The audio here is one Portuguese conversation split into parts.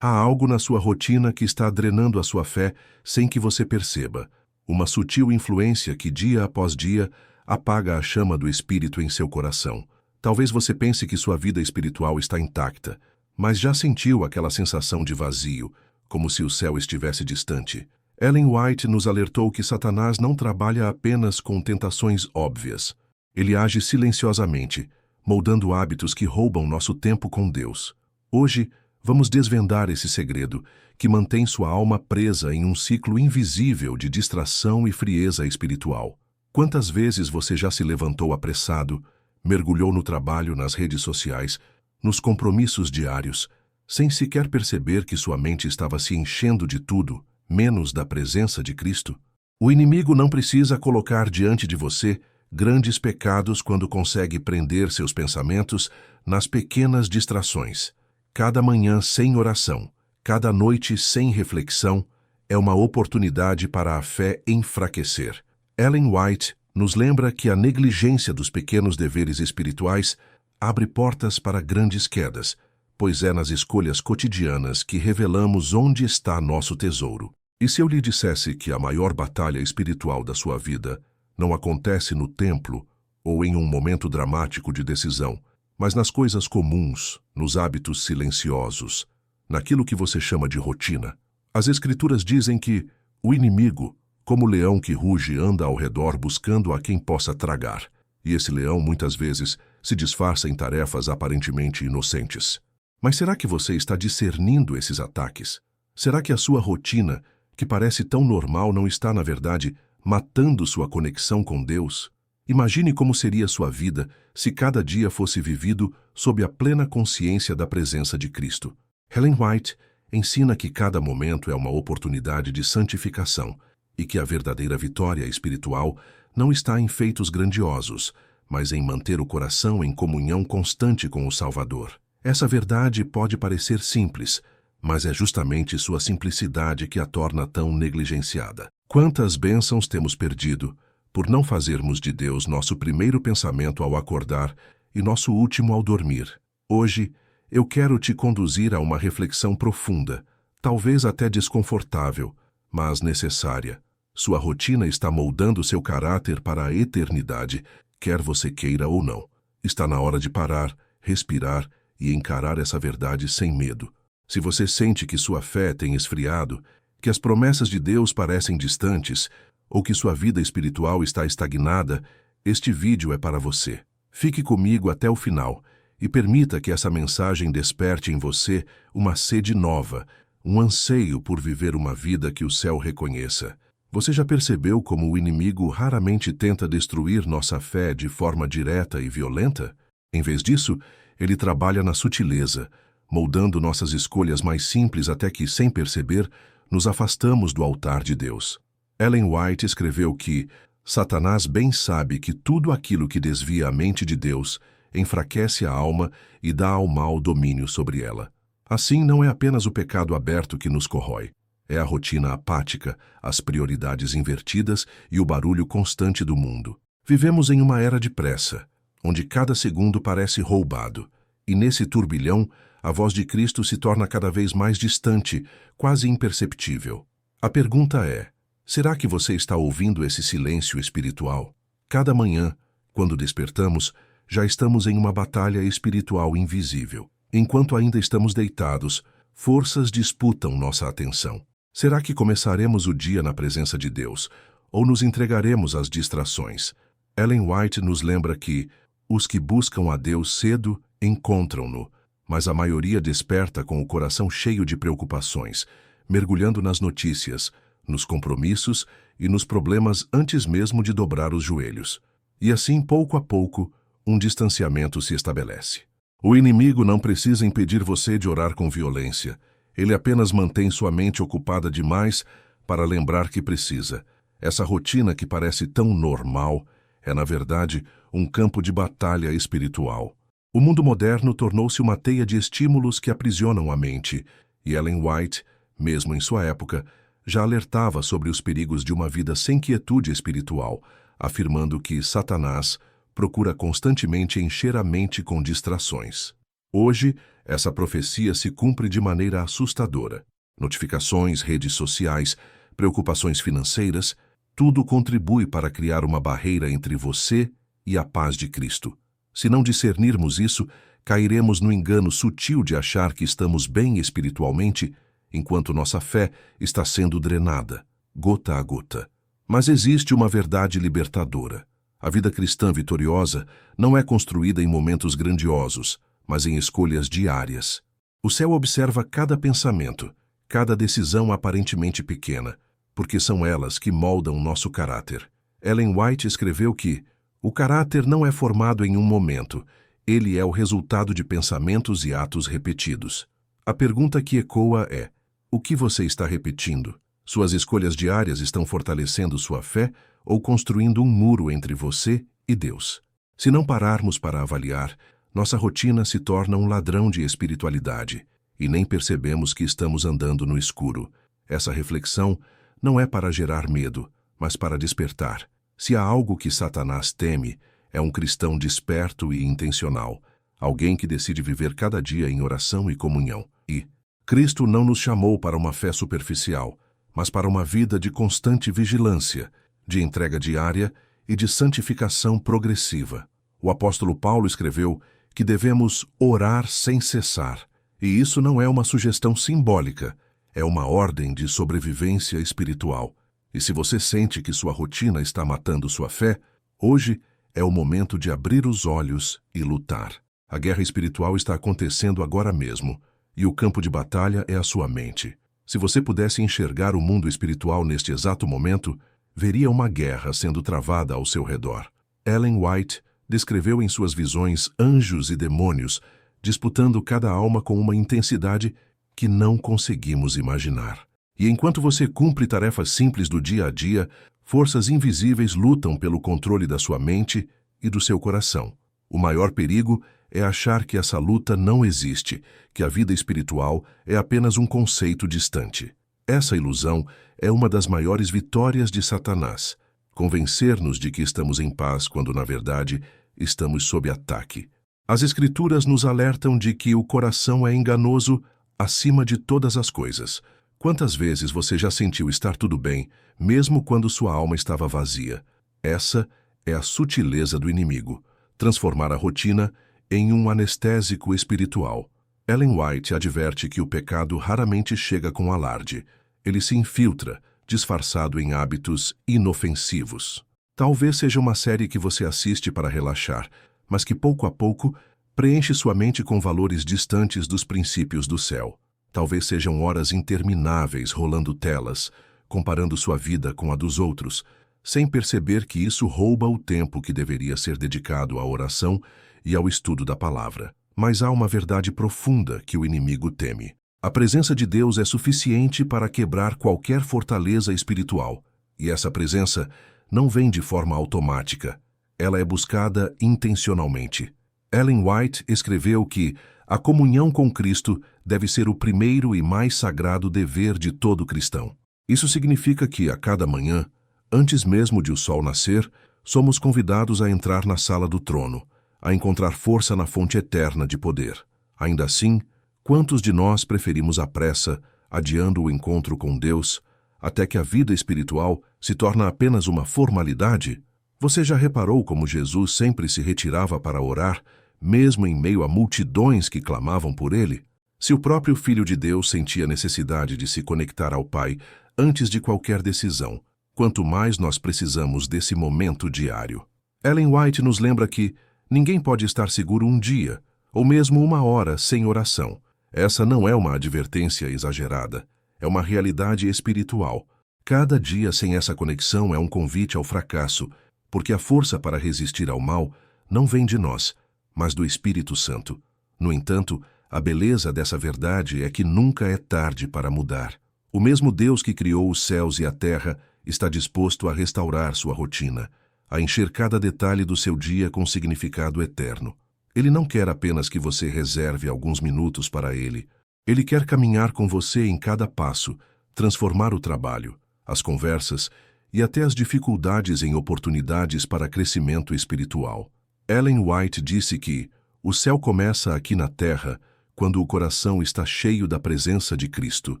Há algo na sua rotina que está drenando a sua fé sem que você perceba. Uma sutil influência que, dia após dia, apaga a chama do Espírito em seu coração. Talvez você pense que sua vida espiritual está intacta, mas já sentiu aquela sensação de vazio, como se o céu estivesse distante. Ellen White nos alertou que Satanás não trabalha apenas com tentações óbvias. Ele age silenciosamente, moldando hábitos que roubam nosso tempo com Deus. Hoje, vamos desvendar esse segredo que mantém sua alma presa em um ciclo invisível de distração e frieza espiritual. Quantas vezes você já se levantou apressado, mergulhou no trabalho, nas redes sociais, nos compromissos diários, sem sequer perceber que sua mente estava se enchendo de tudo, menos da presença de Cristo? O inimigo não precisa colocar diante de você grandes pecados quando consegue prender seus pensamentos nas pequenas distrações. Cada manhã sem oração, cada noite sem reflexão, é uma oportunidade para a fé enfraquecer. Ellen White nos lembra que a negligência dos pequenos deveres espirituais abre portas para grandes quedas, pois é nas escolhas cotidianas que revelamos onde está nosso tesouro. E se eu lhe dissesse que a maior batalha espiritual da sua vida não acontece no templo ou em um momento dramático de decisão, mas nas coisas comuns, nos hábitos silenciosos, naquilo que você chama de rotina? As Escrituras dizem que o inimigo, como leão que ruge, anda ao redor buscando a quem possa tragar, e esse leão muitas vezes se disfarça em tarefas aparentemente inocentes. Mas será que você está discernindo esses ataques? Será que a sua rotina, que parece tão normal, não está, na verdade, matando sua conexão com Deus? Imagine como seria sua vida se cada dia fosse vivido sob a plena consciência da presença de Cristo. Ellen White ensina que cada momento é uma oportunidade de santificação e que a verdadeira vitória espiritual não está em feitos grandiosos, mas em manter o coração em comunhão constante com o Salvador. Essa verdade pode parecer simples, mas é justamente sua simplicidade que a torna tão negligenciada. Quantas bênçãos temos perdido por não fazermos de Deus nosso primeiro pensamento ao acordar e nosso último ao dormir? Hoje, eu quero te conduzir a uma reflexão profunda, talvez até desconfortável, mas necessária. Sua rotina está moldando seu caráter para a eternidade, quer você queira ou não. Está na hora de parar, respirar e encarar essa verdade sem medo. Se você sente que sua fé tem esfriado, que as promessas de Deus parecem distantes, ou que sua vida espiritual está estagnada, este vídeo é para você. Fique comigo até o final e permita que essa mensagem desperte em você uma sede nova, um anseio por viver uma vida que o céu reconheça. Você já percebeu como o inimigo raramente tenta destruir nossa fé de forma direta e violenta? Em vez disso, ele trabalha na sutileza, moldando nossas escolhas mais simples até que, sem perceber, nos afastamos do altar de Deus. Ellen White escreveu que Satanás bem sabe que tudo aquilo que desvia a mente de Deus enfraquece a alma e dá ao mal domínio sobre ela. Assim, não é apenas o pecado aberto que nos corrói. É a rotina apática, as prioridades invertidas e o barulho constante do mundo. Vivemos em uma era de pressa, onde cada segundo parece roubado, e nesse turbilhão, a voz de Cristo se torna cada vez mais distante, quase imperceptível. A pergunta é: será que você está ouvindo esse silêncio espiritual? Cada manhã, quando despertamos, já estamos em uma batalha espiritual invisível. Enquanto ainda estamos deitados, forças disputam nossa atenção. Será que começaremos o dia na presença de Deus, ou nos entregaremos às distrações? Ellen White nos lembra que os que buscam a Deus cedo encontram-no, mas a maioria desperta com o coração cheio de preocupações, mergulhando nas notícias, nos compromissos e nos problemas antes mesmo de dobrar os joelhos. E assim, pouco a pouco, um distanciamento se estabelece. O inimigo não precisa impedir você de orar com violência. Ele apenas mantém sua mente ocupada demais para lembrar que precisa. Essa rotina que parece tão normal é, na verdade, um campo de batalha espiritual. O mundo moderno tornou-se uma teia de estímulos que aprisionam a mente, e Ellen White, mesmo em sua época, já alertava sobre os perigos de uma vida sem quietude espiritual, afirmando que Satanás procura constantemente encher a mente com distrações. Hoje, essa profecia se cumpre de maneira assustadora. Notificações, redes sociais, preocupações financeiras, tudo contribui para criar uma barreira entre você e a paz de Cristo. Se não discernirmos isso, cairemos no engano sutil de achar que estamos bem espiritualmente, enquanto nossa fé está sendo drenada, gota a gota. Mas existe uma verdade libertadora. A vida cristã vitoriosa não é construída em momentos grandiosos, mas em escolhas diárias. O céu observa cada pensamento, cada decisão aparentemente pequena, porque são elas que moldam nosso caráter. Ellen White escreveu que o caráter não é formado em um momento, ele é o resultado de pensamentos e atos repetidos. A pergunta que ecoa é: o que você está repetindo? Suas escolhas diárias estão fortalecendo sua fé ou construindo um muro entre você e Deus? Se não pararmos para avaliar, nossa rotina se torna um ladrão de espiritualidade e nem percebemos que estamos andando no escuro. Essa reflexão não é para gerar medo, mas para despertar. Se há algo que Satanás teme, é um cristão desperto e intencional, alguém que decide viver cada dia em oração e comunhão. E Cristo não nos chamou para uma fé superficial, mas para uma vida de constante vigilância, de entrega diária e de santificação progressiva. O apóstolo Paulo escreveu que devemos orar sem cessar, e isso não é uma sugestão simbólica, é uma ordem de sobrevivência espiritual. E se você sente que sua rotina está matando sua fé, hoje é o momento de abrir os olhos e lutar. A guerra espiritual está acontecendo agora mesmo, e o campo de batalha é a sua mente. Se você pudesse enxergar o mundo espiritual neste exato momento, veria uma guerra sendo travada ao seu redor. Ellen White descreveu em suas visões anjos e demônios disputando cada alma com uma intensidade que não conseguimos imaginar. E enquanto você cumpre tarefas simples do dia a dia, forças invisíveis lutam pelo controle da sua mente e do seu coração. O maior perigo é achar que essa luta não existe, que a vida espiritual é apenas um conceito distante. Essa ilusão é uma das maiores vitórias de Satanás, convencer-nos de que estamos em paz quando, na verdade, estamos sob ataque. As Escrituras nos alertam de que o coração é enganoso acima de todas as coisas. Quantas vezes você já sentiu estar tudo bem, mesmo quando sua alma estava vazia? Essa é a sutileza do inimigo, transformar a rotina em um anestésico espiritual. Ellen White adverte que o pecado raramente chega com alarde. Ele se infiltra, disfarçado em hábitos inofensivos. Talvez seja uma série que você assiste para relaxar, mas que pouco a pouco preenche sua mente com valores distantes dos princípios do céu. Talvez sejam horas intermináveis rolando telas, comparando sua vida com a dos outros, sem perceber que isso rouba o tempo que deveria ser dedicado à oração e ao estudo da palavra. Mas há uma verdade profunda que o inimigo teme. A presença de Deus é suficiente para quebrar qualquer fortaleza espiritual, e essa presença não vem de forma automática. Ela é buscada intencionalmente. Ellen White escreveu que a comunhão com Cristo deve ser o primeiro e mais sagrado dever de todo cristão. Isso significa que, a cada manhã, antes mesmo de o sol nascer, somos convidados a entrar na sala do trono, a encontrar força na fonte eterna de poder. Ainda assim, quantos de nós preferimos a pressa, adiando o encontro com Deus, até que a vida espiritual se torna apenas uma formalidade? Você já reparou como Jesus sempre se retirava para orar, mesmo em meio a multidões que clamavam por ele? Se o próprio Filho de Deus sentia necessidade de se conectar ao Pai antes de qualquer decisão, quanto mais nós precisamos desse momento diário. Ellen White nos lembra que ninguém pode estar seguro um dia, ou mesmo uma hora, sem oração. Essa não é uma advertência exagerada, é uma realidade espiritual. Cada dia sem essa conexão é um convite ao fracasso, porque a força para resistir ao mal não vem de nós, mas do Espírito Santo. No entanto, a beleza dessa verdade é que nunca é tarde para mudar. O mesmo Deus que criou os céus e a terra está disposto a restaurar sua rotina, a encher cada detalhe do seu dia com significado eterno. Ele não quer apenas que você reserve alguns minutos para ele. Ele quer caminhar com você em cada passo, transformar o trabalho, as conversas e até as dificuldades em oportunidades para crescimento espiritual. Ellen White disse que O céu começa aqui na terra, quando o coração está cheio da presença de Cristo.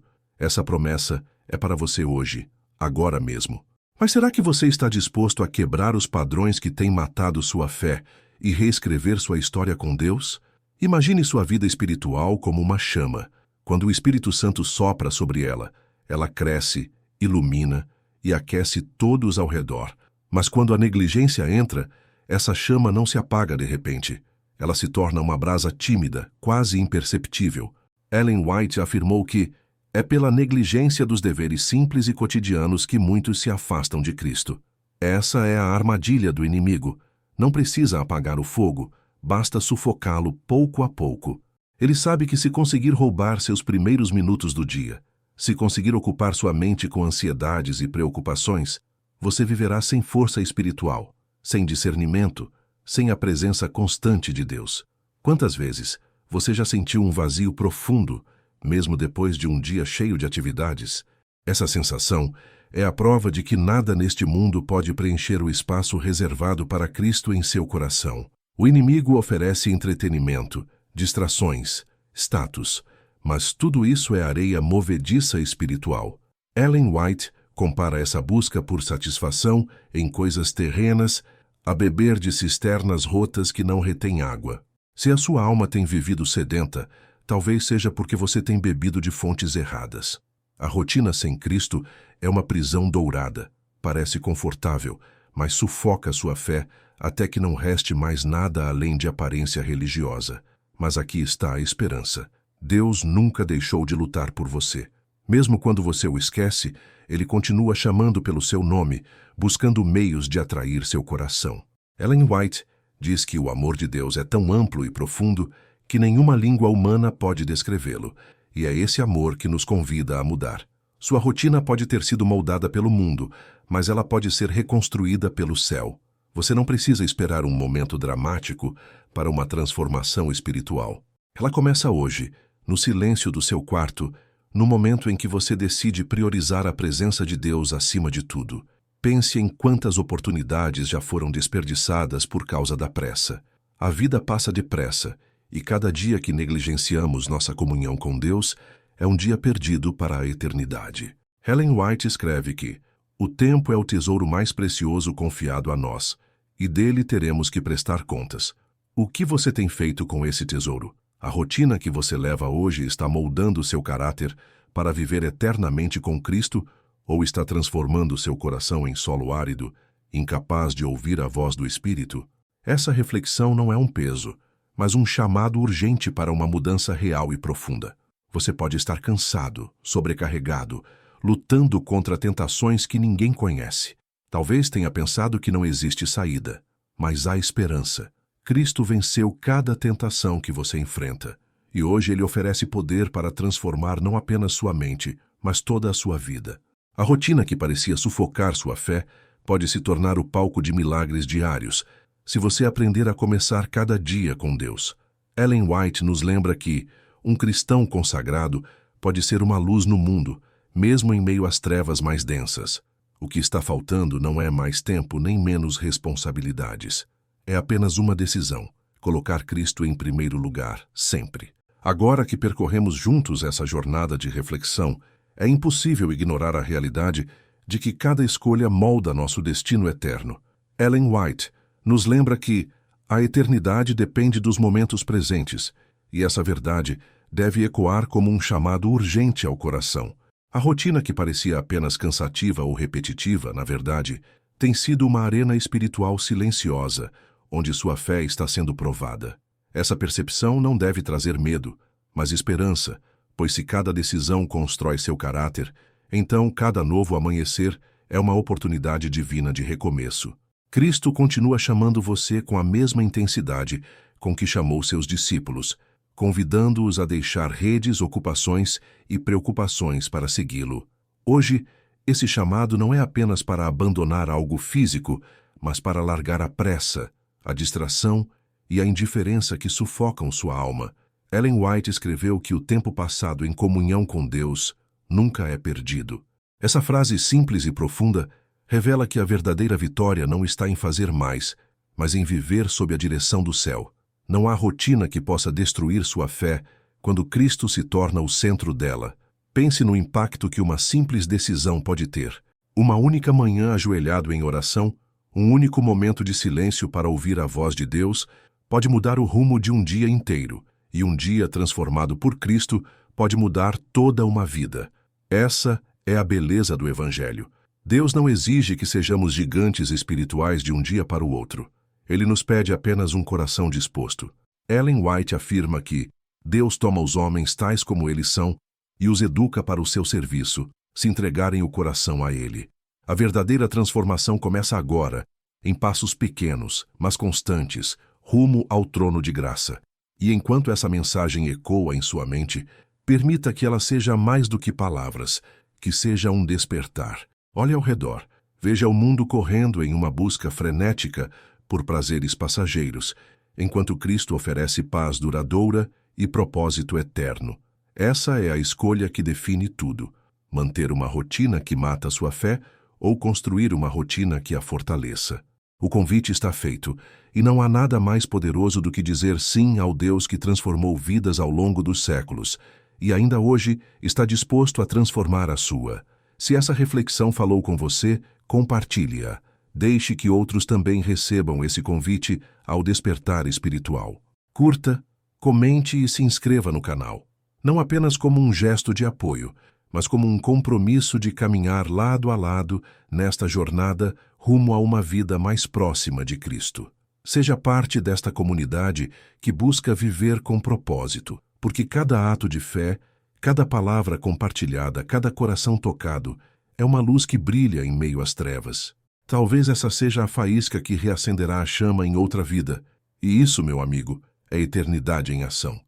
Essa promessa é para você hoje, agora mesmo. Mas será que você está disposto a quebrar os padrões que têm matado sua fé e reescrever sua história com Deus? Imagine sua vida espiritual como uma chama. Quando o Espírito Santo sopra sobre ela, ela cresce, ilumina e aquece todos ao redor. Mas quando a negligência entra, essa chama não se apaga de repente. Ela se torna uma brasa tímida, quase imperceptível. Ellen White afirmou que é pela negligência dos deveres simples e cotidianos que muitos se afastam de Cristo. Essa é a armadilha do inimigo. Não precisa apagar o fogo, basta sufocá-lo pouco a pouco. Ele sabe que se conseguir roubar seus primeiros minutos do dia, se conseguir ocupar sua mente com ansiedades e preocupações, você viverá sem força espiritual, sem discernimento, sem a presença constante de Deus. Quantas vezes você já sentiu um vazio profundo, mesmo depois de um dia cheio de atividades? Essa sensação é a prova de que nada neste mundo pode preencher o espaço reservado para Cristo em seu coração. O inimigo oferece entretenimento, distrações, status, mas tudo isso é areia movediça espiritual. Ellen White compara essa busca por satisfação em coisas terrenas a beber de cisternas rotas que não retêm água. Se a sua alma tem vivido sedenta, talvez seja porque você tem bebido de fontes erradas. A rotina sem Cristo é uma prisão dourada. Parece confortável, mas sufoca sua fé até que não reste mais nada além de aparência religiosa. Mas aqui está a esperança. Deus nunca deixou de lutar por você. Mesmo quando você o esquece, Ele continua chamando pelo seu nome, buscando meios de atrair seu coração. Ellen White diz que o amor de Deus é tão amplo e profundo que nenhuma língua humana pode descrevê-lo, e é esse amor que nos convida a mudar. Sua rotina pode ter sido moldada pelo mundo, mas ela pode ser reconstruída pelo céu. Você não precisa esperar um momento dramático para uma transformação espiritual. Ela começa hoje, no silêncio do seu quarto, no momento em que você decide priorizar a presença de Deus acima de tudo. Pense em quantas oportunidades já foram desperdiçadas por causa da pressa. A vida passa depressa, e cada dia que negligenciamos nossa comunhão com Deus é um dia perdido para a eternidade. Ellen White escreve que o tempo é o tesouro mais precioso confiado a nós, e dele teremos que prestar contas. O que você tem feito com esse tesouro? A rotina que você leva hoje está moldando seu caráter para viver eternamente com Cristo ou está transformando seu coração em solo árido, incapaz de ouvir a voz do Espírito? Essa reflexão não é um peso, mas um chamado urgente para uma mudança real e profunda. Você pode estar cansado, sobrecarregado, lutando contra tentações que ninguém conhece. Talvez tenha pensado que não existe saída, mas há esperança. Cristo venceu cada tentação que você enfrenta, e hoje Ele oferece poder para transformar não apenas sua mente, mas toda a sua vida. A rotina que parecia sufocar sua fé pode se tornar o palco de milagres diários, se você aprender a começar cada dia com Deus. Ellen White nos lembra que um cristão consagrado pode ser uma luz no mundo, mesmo em meio às trevas mais densas. O que está faltando não é mais tempo nem menos responsabilidades. É apenas uma decisão: colocar Cristo em primeiro lugar, sempre. Agora que percorremos juntos essa jornada de reflexão, é impossível ignorar a realidade de que cada escolha molda nosso destino eterno. Ellen White nos lembra que a eternidade depende dos momentos presentes, e essa verdade deve ecoar como um chamado urgente ao coração. A rotina que parecia apenas cansativa ou repetitiva, na verdade, tem sido uma arena espiritual silenciosa, onde sua fé está sendo provada. Essa percepção não deve trazer medo, mas esperança, pois se cada decisão constrói seu caráter, então cada novo amanhecer é uma oportunidade divina de recomeço. Cristo continua chamando você com a mesma intensidade com que chamou seus discípulos, convidando-os a deixar redes, ocupações e preocupações para segui-lo. Hoje, esse chamado não é apenas para abandonar algo físico, mas para largar a pressa, a distração e a indiferença que sufocam sua alma. Ellen White escreveu que o tempo passado em comunhão com Deus nunca é perdido. Essa frase simples e profunda revela que a verdadeira vitória não está em fazer mais, mas em viver sob a direção do céu. Não há rotina que possa destruir sua fé quando Cristo se torna o centro dela. Pense no impacto que uma simples decisão pode ter. Uma única manhã ajoelhado em oração, um único momento de silêncio para ouvir a voz de Deus, pode mudar o rumo de um dia inteiro, e um dia transformado por Cristo pode mudar toda uma vida. Essa é a beleza do Evangelho. Deus não exige que sejamos gigantes espirituais de um dia para o outro. Ele nos pede apenas um coração disposto. Ellen White afirma que Deus toma os homens tais como eles são e os educa para o seu serviço, se entregarem o coração a Ele. A verdadeira transformação começa agora, em passos pequenos, mas constantes, rumo ao trono de graça. E enquanto essa mensagem ecoa em sua mente, permita que ela seja mais do que palavras, que seja um despertar. Olhe ao redor, veja o mundo correndo em uma busca frenética por prazeres passageiros, enquanto Cristo oferece paz duradoura e propósito eterno. Essa é a escolha que define tudo: manter uma rotina que mata sua fé ou construir uma rotina que a fortaleça. O convite está feito, e não há nada mais poderoso do que dizer sim ao Deus que transformou vidas ao longo dos séculos, e ainda hoje está disposto a transformar a sua. Se essa reflexão falou com você, compartilhe-a. Deixe que outros também recebam esse convite ao despertar espiritual. Curta, comente e se inscreva no canal. Não apenas como um gesto de apoio, mas como um compromisso de caminhar lado a lado nesta jornada rumo a uma vida mais próxima de Cristo. Seja parte desta comunidade que busca viver com propósito, porque cada ato de fé, cada palavra compartilhada, cada coração tocado, é uma luz que brilha em meio às trevas. Talvez essa seja a faísca que reacenderá a chama em outra vida. E isso, meu amigo, é eternidade em ação.